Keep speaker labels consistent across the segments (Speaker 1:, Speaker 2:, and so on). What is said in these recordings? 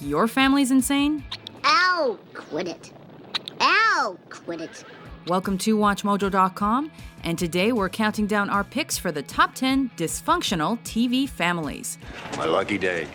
Speaker 1: your family's insane?
Speaker 2: Ow, quit it. Ow, quit it.
Speaker 1: Welcome to WatchMojo.com, and today we're counting down our picks for the top 10 dysfunctional TV families.
Speaker 3: My lucky day.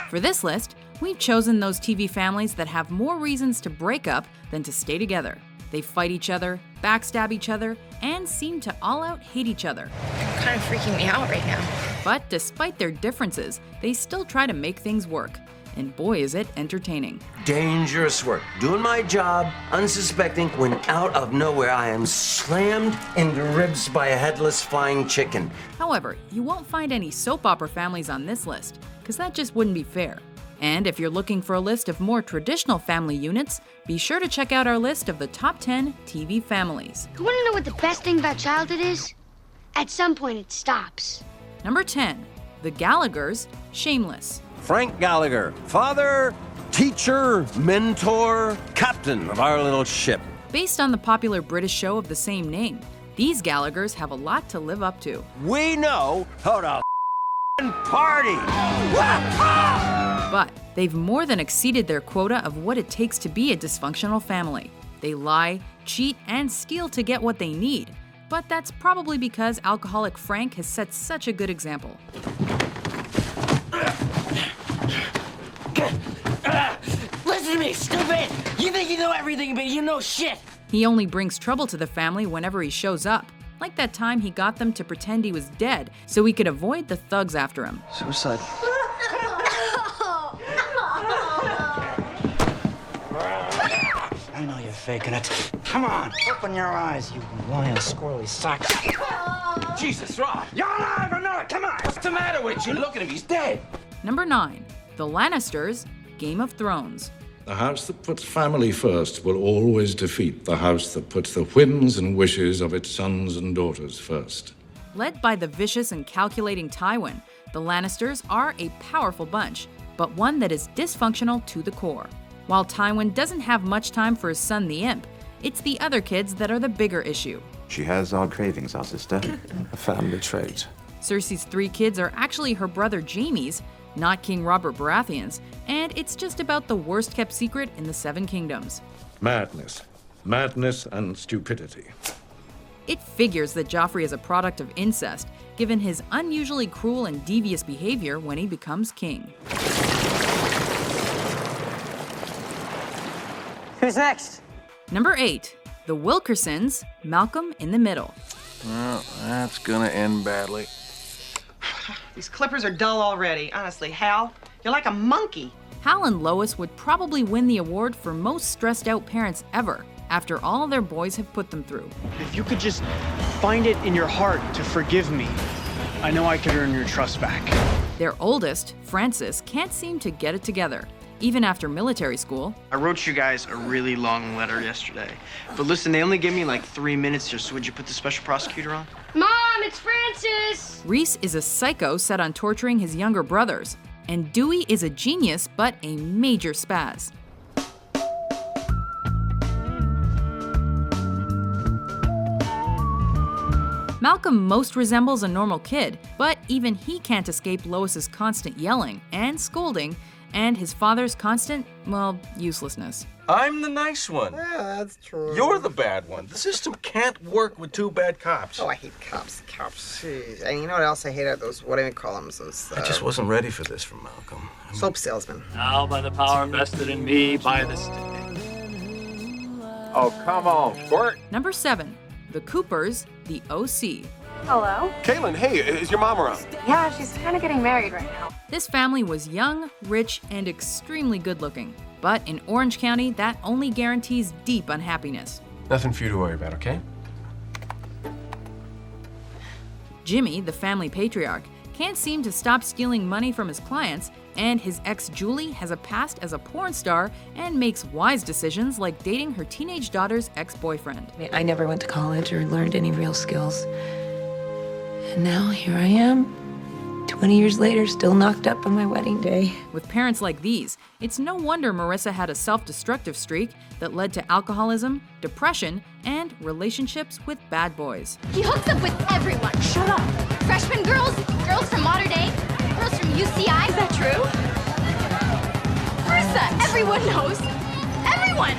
Speaker 1: For this list, we've chosen those TV families that have more reasons to break up than to stay together. They fight each other, backstab each other, and seem to all out hate each other.
Speaker 4: It's kind of freaking me out right now.
Speaker 1: But despite their differences, they still try to make things work. And boy, is it entertaining.
Speaker 5: Dangerous work. Doing my job, unsuspecting, when out of nowhere I am slammed into ribs by a headless flying chicken.
Speaker 1: However, you won't find any soap opera families on this list, because that just wouldn't be fair. And if you're looking for a list of more traditional family units, be sure to check out our list of the top 10 TV families.
Speaker 2: You want to know what the best thing about childhood is? At some point it stops.
Speaker 1: Number 10, the Gallaghers, Shameless.
Speaker 5: Frank Gallagher, father, teacher, mentor, captain of our little ship.
Speaker 1: Based on the popular British show of the same name, these Gallaghers have a lot to live up to.
Speaker 5: We know how to party.
Speaker 1: But they've more than exceeded their quota of what it takes to be a dysfunctional family. They lie, cheat, and steal to get what they need. But that's probably because alcoholic Frank has set such a good example.
Speaker 6: Listen to me, stupid! You think you know everything, but you know shit!
Speaker 1: He only brings trouble to the family whenever he shows up. Like that time he got them to pretend he was dead so he could avoid the thugs after him.
Speaker 7: Suicide.
Speaker 6: I know you're faking it. Come on, open your eyes, you lying squirrely sack.
Speaker 7: Jesus, Rod! You're alive or not? Come on! What's the matter with you? Look at him, he's dead!
Speaker 1: Number 9, the Lannisters, Game of Thrones.
Speaker 8: The house that puts family first will always defeat the house that puts the whims and wishes of its sons and daughters first.
Speaker 1: Led by the vicious and calculating Tywin, the Lannisters are a powerful bunch, but one that is dysfunctional to the core. While Tywin doesn't have much time for his son the Imp, it's the other kids that are the bigger issue.
Speaker 3: She has odd cravings, our sister. A family trait.
Speaker 1: Cersei's 3 kids are actually her brother Jaime's, not King Robert Baratheon's, and it's just about the worst-kept secret in the 7 Kingdoms.
Speaker 8: Madness. Madness and stupidity.
Speaker 1: It figures that Joffrey is a product of incest, given his unusually cruel and devious behavior when he becomes king.
Speaker 6: Who's next?
Speaker 1: Number 8, the Wilkersons, Malcolm in the Middle.
Speaker 7: Well, that's gonna end badly.
Speaker 9: These clippers are dull already. Honestly, Hal, you're like a monkey.
Speaker 1: Hal and Lois would probably win the award for most stressed out parents ever, after all their boys have put them through.
Speaker 10: If you could just find it in your heart to forgive me, I know I could earn your trust back.
Speaker 1: Their oldest, Francis, can't seem to get it together, even after military school.
Speaker 10: I wrote you guys a really long letter yesterday. But listen, they only gave me like 3 minutes here, so would you put the special prosecutor on?
Speaker 2: Mom, it's Francis!
Speaker 1: Reese is a psycho set on torturing his younger brothers, and Dewey is a genius but a major spaz. Malcolm most resembles a normal kid, but even he can't escape Lois's constant yelling and scolding, and his father's constant, well, uselessness.
Speaker 7: I'm the nice one.
Speaker 11: Yeah, that's true.
Speaker 7: You're the bad one. The system can't work with 2 bad cops.
Speaker 11: Oh, I hate cops. Jeez. And you know what else I hate are those, what do we call them? Those,
Speaker 7: I just wasn't ready for this from Malcolm.
Speaker 11: soap salesmen.
Speaker 12: Now, by the power vested in me by the state.
Speaker 7: Oh, come on, Squirt.
Speaker 1: Number 7, the Coopers, the OC.
Speaker 13: Hello?
Speaker 7: Kaylin, hey, is your mom around?
Speaker 13: Yeah, she's kind of getting married right now.
Speaker 1: This family was young, rich, and extremely good-looking. But in Orange County, that only guarantees deep unhappiness.
Speaker 7: Nothing for you to worry about, okay?
Speaker 1: Jimmy, the family patriarch, can't seem to stop stealing money from his clients, and his ex Julie has a past as a porn star and makes wise decisions like dating her teenage daughter's ex-boyfriend.
Speaker 4: I never went to college or learned any real skills. And now here I am, 20 years later, still knocked up on my wedding day.
Speaker 1: With parents like these, it's no wonder Marissa had a self-destructive streak that led to alcoholism, depression, and relationships with bad boys.
Speaker 2: He hooks up with everyone. Shut up.
Speaker 14: Freshman girls, girls from Modern Day, girls from UCI. Is that true? Marissa, everyone knows. Everyone!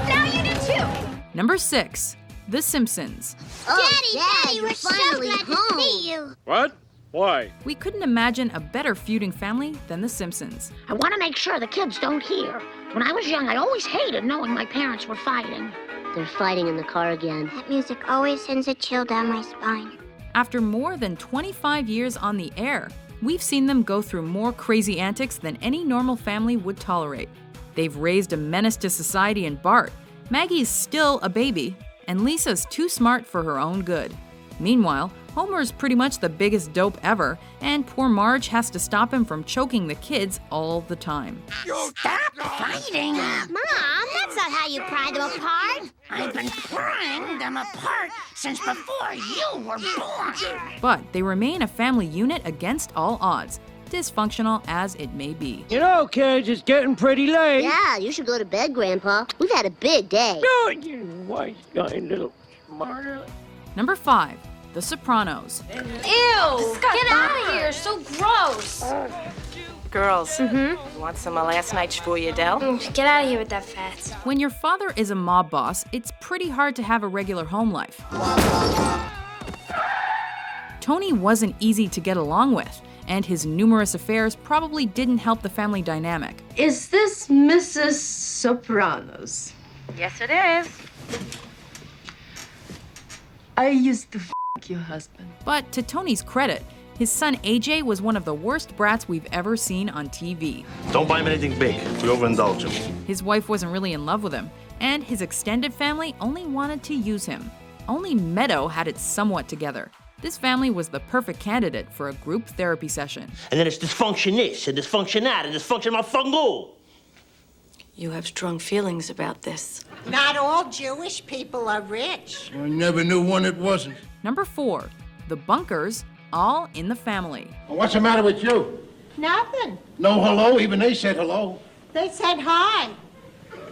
Speaker 14: Now you do too.
Speaker 1: Number 6, The Simpsons.
Speaker 2: Daddy, we're so glad to see you.
Speaker 12: What? Why?
Speaker 1: We couldn't imagine a better feuding family than The Simpsons.
Speaker 15: I want to make sure the kids don't hear. When I was young, I always hated knowing my parents were fighting.
Speaker 2: They're fighting in the car again. That music always sends a chill down my spine.
Speaker 1: After more than 25 years on the air, we've seen them go through more crazy antics than any normal family would tolerate. They've raised a menace to society in Bart. Maggie's still a baby, and Lisa's too smart for her own good. Meanwhile, Homer's pretty much the biggest dope ever, and poor Marge has to stop him from choking the kids all the time.
Speaker 15: Stop fighting!
Speaker 2: Mom, that's not how you pry them apart.
Speaker 15: I've been prying them apart since before you were born.
Speaker 1: But they remain a family unit against all odds, dysfunctional as it may be.
Speaker 6: You know, kids, it's getting pretty late.
Speaker 2: Yeah, you should go to bed, Grandpa. We've had a big day.
Speaker 6: No, you wise guy, little smarter.
Speaker 1: Number 5, The Sopranos.
Speaker 14: Ew! Get out of here, so gross.
Speaker 16: Girls, want some of last night's foyadel?
Speaker 14: Get out of here with that fat.
Speaker 1: When your father is a mob boss, it's pretty hard to have a regular home life. Tony wasn't easy to get along with, and his numerous affairs probably didn't help the family dynamic.
Speaker 4: Is this Mrs. Sopranos?
Speaker 16: Yes, it is.
Speaker 4: I used to your husband.
Speaker 1: But to Tony's credit, his son AJ was one of the worst brats we've ever seen on TV.
Speaker 17: Don't buy him anything big. We overindulge him.
Speaker 1: His wife wasn't really in love with him, and his extended family only wanted to use him. Only Meadow had it somewhat together. This family was the perfect candidate for a group therapy session.
Speaker 6: And then it's dysfunction this, and dysfunction that, and dysfunction my fungal.
Speaker 16: You have strong feelings about this.
Speaker 18: Not all Jewish people are rich.
Speaker 8: I never knew one that wasn't.
Speaker 1: Number 4, The Bunkers, all in the family.
Speaker 8: Well, what's the matter with you?
Speaker 18: Nothing.
Speaker 8: No hello? Even they said hello.
Speaker 18: They said hi.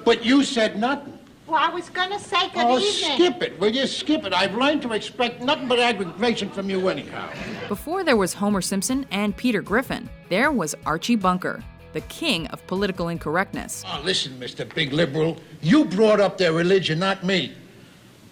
Speaker 8: But you said nothing.
Speaker 18: Well, I was going to say good
Speaker 8: Oh,
Speaker 18: evening.
Speaker 8: skip it. Will you skip it? I've learned to expect nothing but aggravation from you anyhow.
Speaker 1: Before there was Homer Simpson and Peter Griffin, there was Archie Bunker, the king of political incorrectness.
Speaker 8: Oh, listen, Mr. Big Liberal. You brought up their religion, not me.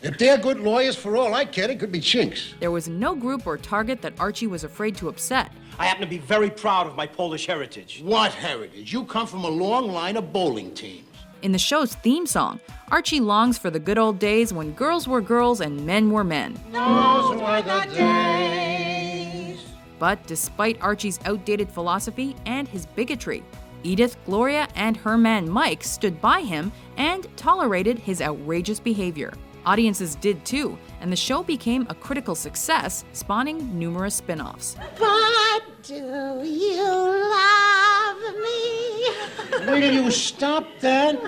Speaker 8: If they're good lawyers, for all I care, they could be chinks.
Speaker 1: There was no group or target that Archie was afraid to upset.
Speaker 6: I happen to be very proud of my Polish heritage.
Speaker 8: What heritage? You come from a long line of bowling teams.
Speaker 1: In the show's theme song, Archie longs for the good old days when girls were girls and men were men.
Speaker 8: Those were the days.
Speaker 1: But despite Archie's outdated philosophy and his bigotry, Edith, Gloria, and her man Mike stood by him and tolerated his outrageous behavior. Audiences did too, and the show became a critical success, spawning numerous spin-offs.
Speaker 18: But do you love me?
Speaker 8: Where did you stop that?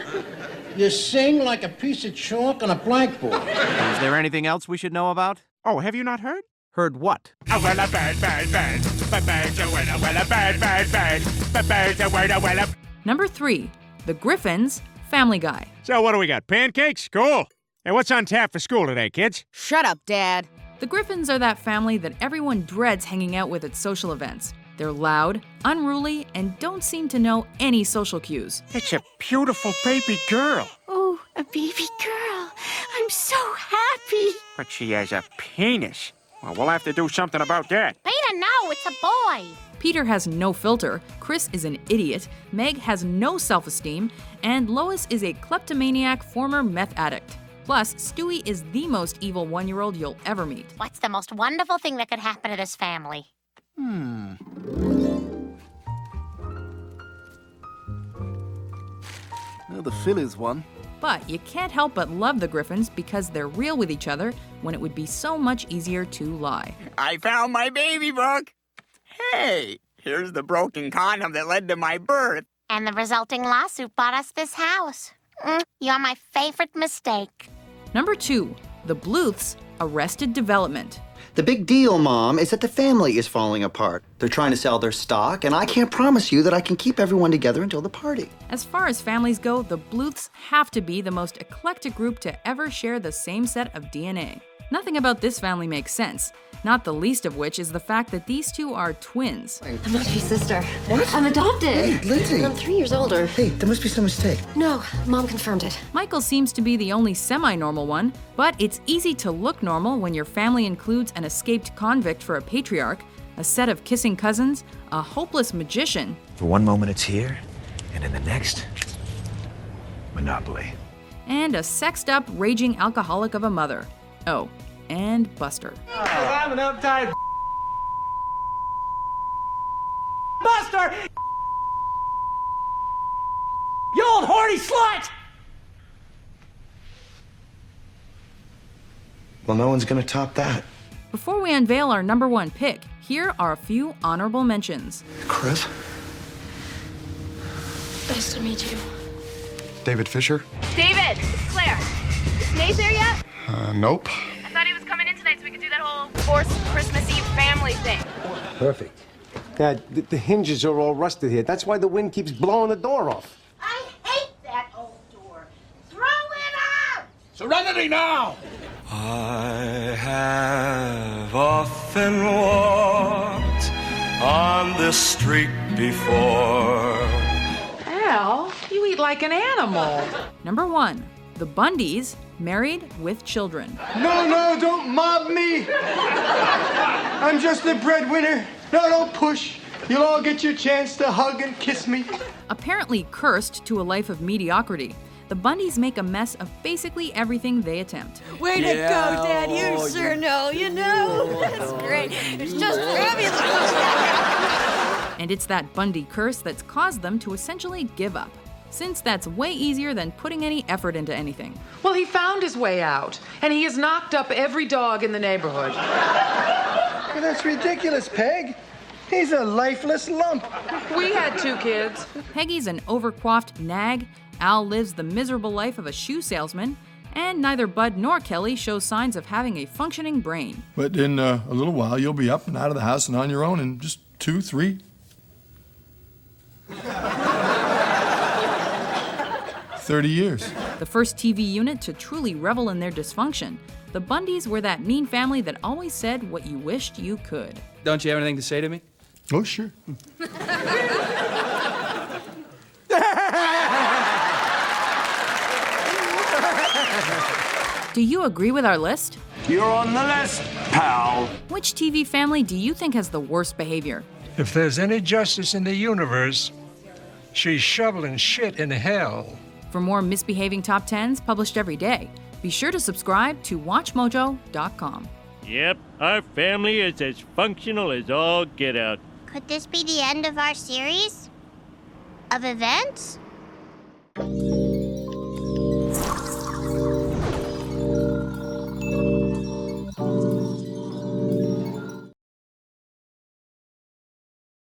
Speaker 8: You sing like a piece of chalk on a blackboard.
Speaker 19: Is there anything else we should know about? Oh, have you not heard? Heard what?
Speaker 1: Number 3, The Griffins, Family Guy.
Speaker 12: So what do we got, pancakes? Cool. Hey, what's on tap for school today, kids?
Speaker 1: Shut up, Dad. The Griffins are that family that everyone dreads hanging out with at social events. They're loud, unruly, and don't seem to know any social cues.
Speaker 12: It's a beautiful baby girl.
Speaker 15: Oh, a baby girl. I'm so happy.
Speaker 12: But she has a penis. Well, we'll have to do something about that.
Speaker 15: Peter, no, it's a boy.
Speaker 1: Peter has no filter, Chris is an idiot, Meg has no self-esteem, and Lois is a kleptomaniac former meth addict. Plus, Stewie is the most evil one-year-old you'll ever meet.
Speaker 15: What's the most wonderful thing that could happen to this family?
Speaker 19: Now the Phillies won.
Speaker 1: But you can't help but love the Griffins because they're real with each other when it would be so much easier to lie.
Speaker 20: I found my baby book. Hey, here's the broken condom that led to my birth.
Speaker 15: And the resulting lawsuit bought us this house. You're my favorite mistake.
Speaker 1: Number 2, The Bluths, Arrested Development.
Speaker 21: The big deal, Mom, is that the family is falling apart. They're trying to sell their stock, and I can't promise you that I can keep everyone together until the party.
Speaker 1: As far as families go, the Bluths have to be the most eclectic group to ever share the same set of DNA. Nothing about this family makes sense, not the least of which is the fact that these two are twins.
Speaker 5: I'm not your sister.
Speaker 21: What?
Speaker 5: I'm adopted.
Speaker 21: Hey, Lindsay.
Speaker 5: I'm 3 years older.
Speaker 21: Hey, there must be some mistake.
Speaker 5: No, Mom confirmed it.
Speaker 1: Michael seems to be the only semi-normal one, but it's easy to look normal when your family includes an escaped convict for a patriarch, a set of kissing cousins, a hopeless magician.
Speaker 22: For one moment it's here, and in the next, Monopoly.
Speaker 1: And a sexed-up, raging alcoholic of a mother. Oh, and Buster.
Speaker 6: I'm an uptight Buster! You old horny slut!
Speaker 21: Well, no one's gonna top that.
Speaker 1: Before we unveil our number one pick, here are a few honorable mentions.
Speaker 21: Chris?
Speaker 5: Nice to meet you.
Speaker 21: David Fisher?
Speaker 14: David, it's Claire. Is Nate there yet?
Speaker 21: Nope.
Speaker 14: I thought he was coming in tonight so we could do that whole forced Christmas Eve family thing.
Speaker 23: Perfect. Dad, the hinges are all rusted here. That's why the wind keeps blowing the door off.
Speaker 18: I hate that old door. Throw it out!
Speaker 7: Serenity now!
Speaker 24: I have often walked on this street before.
Speaker 25: Al, you eat like an animal.
Speaker 1: Number one, the Bundys, married with children.
Speaker 23: No, don't mob me. I'm just the breadwinner. No, don't push. You'll all get your chance to hug and kiss me.
Speaker 1: Apparently cursed to a life of mediocrity, the Bundys make a mess of basically everything they attempt.
Speaker 5: Way to go, Dad. You sure know. You know. That's great. It's just fabulous.
Speaker 1: And it's that Bundy curse that's caused them to essentially give up, since that's way easier than putting any effort into anything.
Speaker 25: Well, he found his way out, and he has knocked up every dog in the neighborhood.
Speaker 23: Well, that's ridiculous, Peg. He's a lifeless lump.
Speaker 25: We had 2 kids.
Speaker 1: Peggy's an overcoiffed nag, Al lives the miserable life of a shoe salesman, and neither Bud nor Kelly show signs of having a functioning brain.
Speaker 26: But in a little while, you'll be up and out of the house and on your own in just 2, 3... 30 years.
Speaker 1: The first TV unit to truly revel in their dysfunction, the Bundys were that mean family that always said what you wished you could.
Speaker 27: Don't you have anything to say to me?
Speaker 26: Oh, sure.
Speaker 1: Do you agree with our list?
Speaker 7: You're on the list, pal.
Speaker 1: Which TV family do you think has the worst behavior?
Speaker 28: If there's any justice in the universe, she's shoveling shit in hell.
Speaker 1: For more misbehaving top 10s published every day, be sure to subscribe to WatchMojo.com.
Speaker 29: Yep, our family is as functional as all get out.
Speaker 15: Could this be the end of our series? Of events?